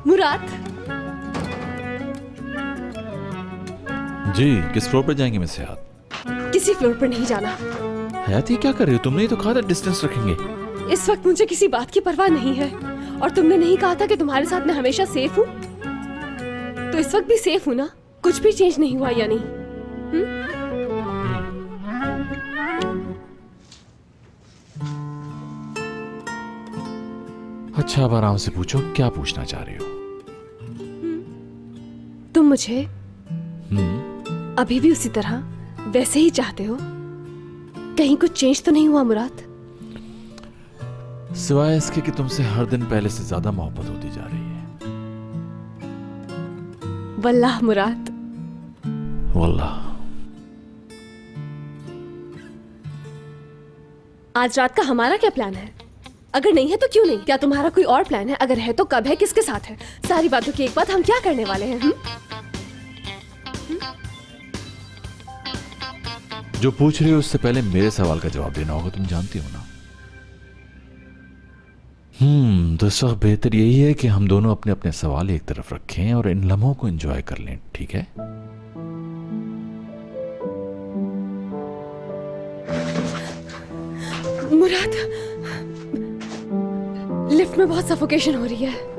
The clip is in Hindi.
मुराद, जी किस फ्लोर पर जाएंगे मिस हयात? किसी फ्लोर पर नहीं जाना। हयात ये क्या कर रही हो? तुमने ही तो कहा था डिस्टेंस रखेंगे। इस वक्त मुझे किसी बात की परवाह नहीं है, और तुमने नहीं कहा था कि तुम्हारे साथ मैं हमेशा सेफ हूँ? तो इस वक्त भी सेफ हूँ ना? कुछ भी चेंज नहीं हुआ या नहीं? अच्छा अब आराम से पूछो, क्या पूछना चाह रही हो? तुम मुझे अभी भी उसी तरह वैसे ही चाहते हो? कहीं कुछ चेंज तो नहीं हुआ मुराद? सिवाय इसके कि तुमसे हर दिन पहले से ज्यादा मोहब्बत होती जा रही है। वल्लाह मुराद, वल्लाह। आज रात का हमारा क्या प्लान है? अगर नहीं है तो क्यों नहीं? क्या तुम्हारा कोई और प्लान है? अगर है तो कब है, किसके साथ है? सारी बातों की एक बात, हम क्या करने वाले हैं? जो पूछ रही हो उससे पहले मेरे सवाल का जवाब देना होगा, तुम जानती हो ना। तो इस वक्त बेहतर यही है कि हम दोनों अपने अपने सवाल एक तरफ रखें और इन लम्हों को एंजॉय कर लें, ठीक है? मुराद, लिफ्ट में बहुत सफोकेशन हो रही है।